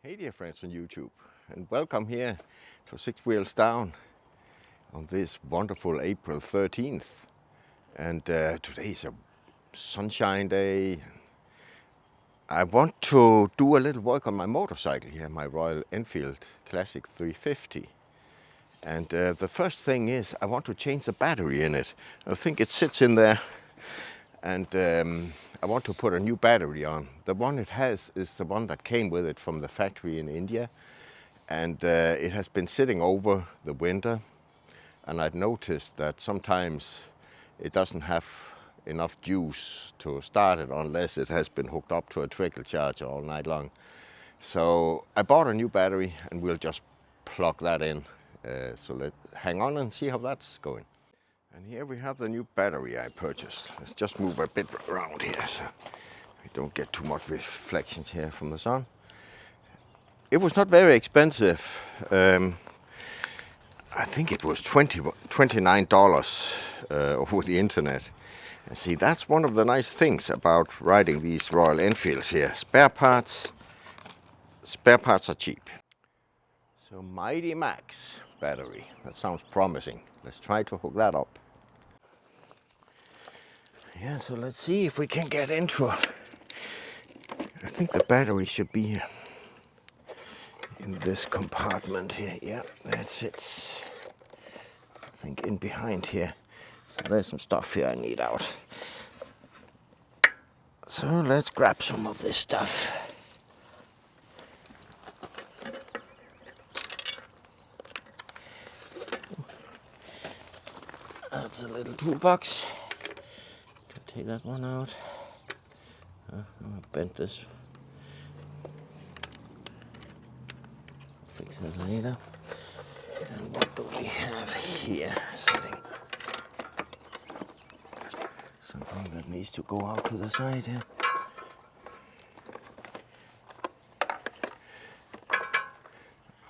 Hey dear friends on YouTube, and welcome here to Six Wheels Down on this wonderful April 13th. And today is a sunshine day. I want to do a little work on my motorcycle here, my Royal Enfield Classic 350. And the first thing is I want to change the battery in it. I think it sits in there, and I want to put a new battery on. The one it has is the one that came with it from the factory in India, and it has been sitting over the winter, and I'd noticed that sometimes it doesn't have enough juice to start it unless it has been hooked up to a trickle charger all night long. So I bought a new battery and we'll just plug that in. So let's hang on and see how that's going. And here we have the new battery I purchased. Let's just move a bit around here so we don't get too much reflections here from the sun. It was not very expensive. I think it was $29 over the internet. And see, that's one of the nice things about riding these Royal Enfields here. Spare parts are cheap. So Mighty Max battery, that sounds promising. Let's try to hook that up. Yeah, so let's see if we can get into it. I think the battery should be in this compartment here. Yeah, that's it. I think in behind here. So there's some stuff here I need out. So let's grab some of this stuff. That's a little toolbox. Can take that one out. I bent this. Fix that later. And what do we have here sitting? Something that needs to go out to the side here.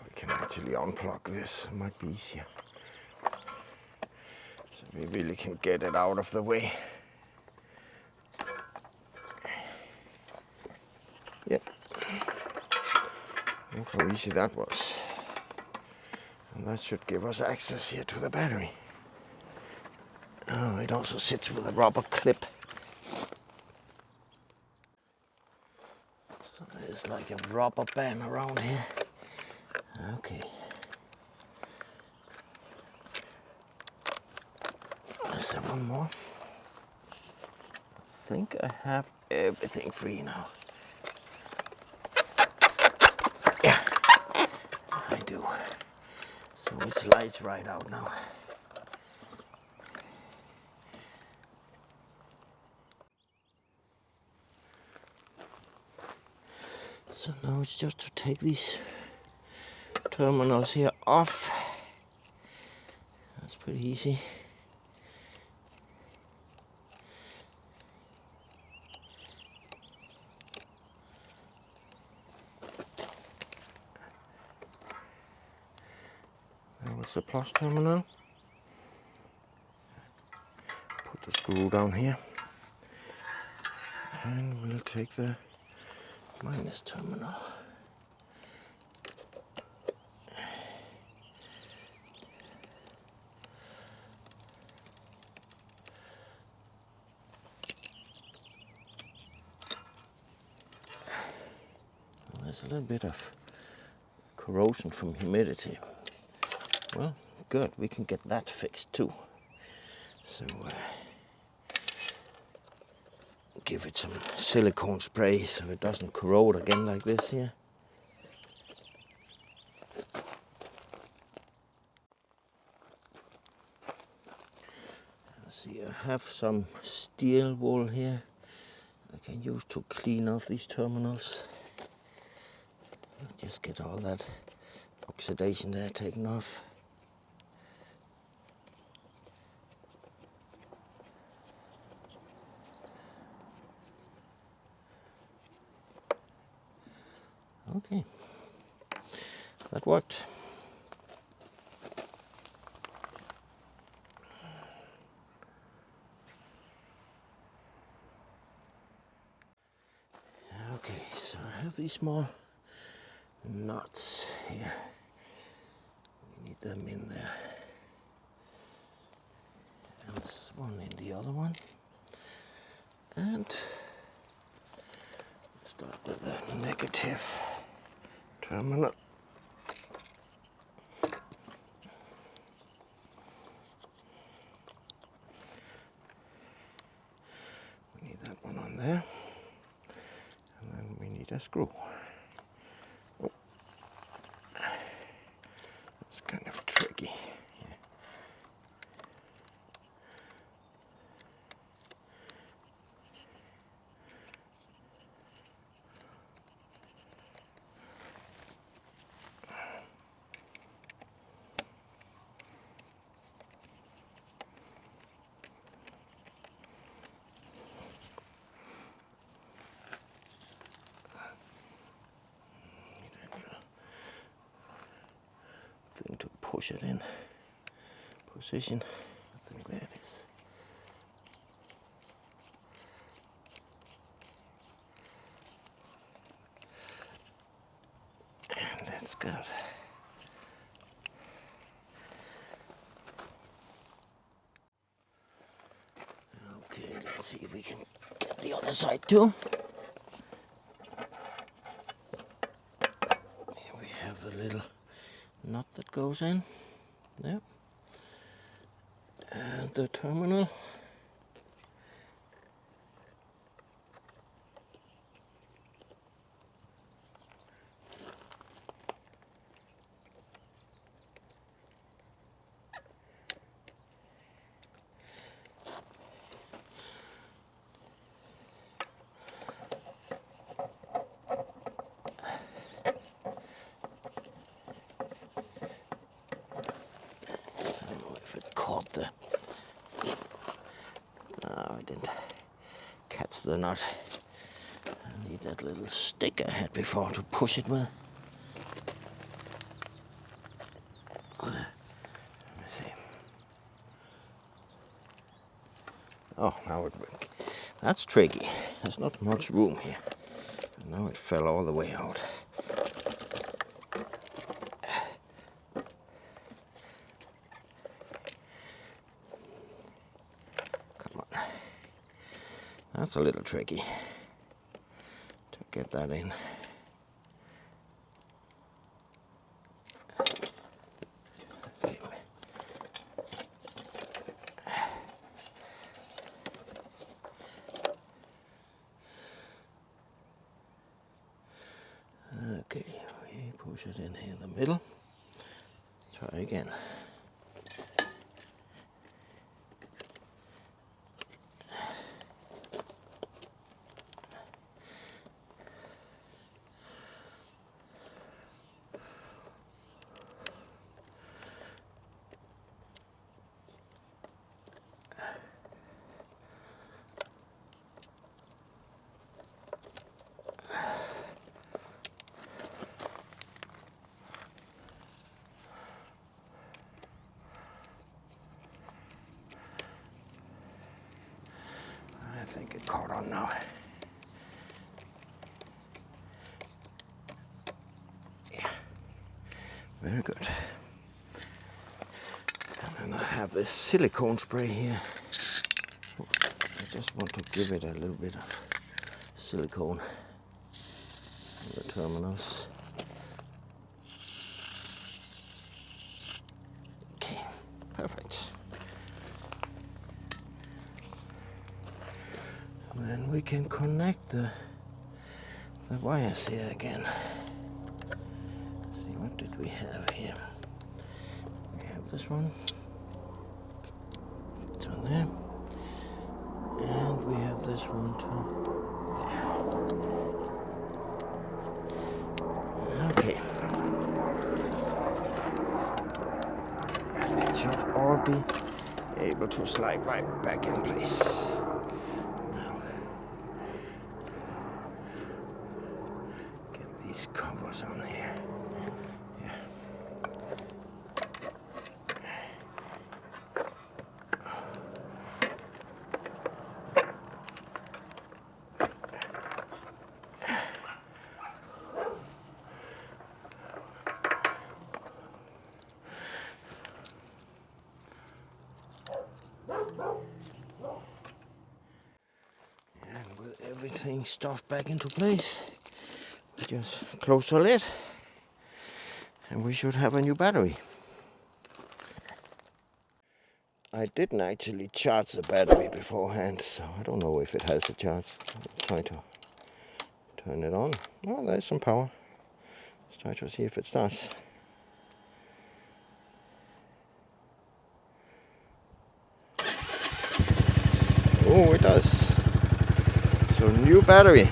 We can actually unplug this. It might be easier. So we really can get it out of the way. Yep. Look how easy that was. And that should give us access here to the battery. Oh, it also sits with a rubber clip. So there's like a rubber band around here. Okay. Is there one more? I think I have everything free now. Yeah, I do. So it slides right out now. So now it's just to take these terminals here off. That's pretty easy. Now it's the plus terminal. Put the screw down here. And we'll take the minus terminal. There's a little bit of corrosion from humidity. Well, good, we can get that fixed too. So give it some silicone spray so it doesn't corrode again like this here. See, I have some steel wool here I can use to clean off these terminals. Just get all that oxidation there taken off. Okay, that worked. Okay, so I have these small nuts here. We need them in there. And this one in the other one. And start with the negative terminal. We need that one on there. And then we need a screw. Oh. That's kind of tricky. Thing to push it in position. I think there it is. And that's good. Okay, let's see if we can get the other side too. Here we have the little nut that goes in there, and the terminal. If it caught the... No, I didn't catch the nut. I need that little stick I had before to push it with. Let me see. Oh, now it went. That's tricky. There's not much room here. Now it fell all the way out. That's a little tricky to get that in. Okay. Okay, we push it in here in the middle. Try again. I think it caught on now. Yeah, very good. And I have this silicone spray here. I just want to give it a little bit of silicone on the terminals. Okay, perfect. Then we can connect the wires here again. Let's see, what did we have here? We have this one. This one there. And we have this one too. There. Okay. And it should all be able to slide right back in place. Covers on here. Yeah. everything stuffed back into place. We just close the lid and we should have a new battery. I didn't actually charge the battery beforehand, so I don't know if it has a charge. Let's try to turn it on. Oh, there's some power. Let's try to see if it starts. Oh, it does. So new battery.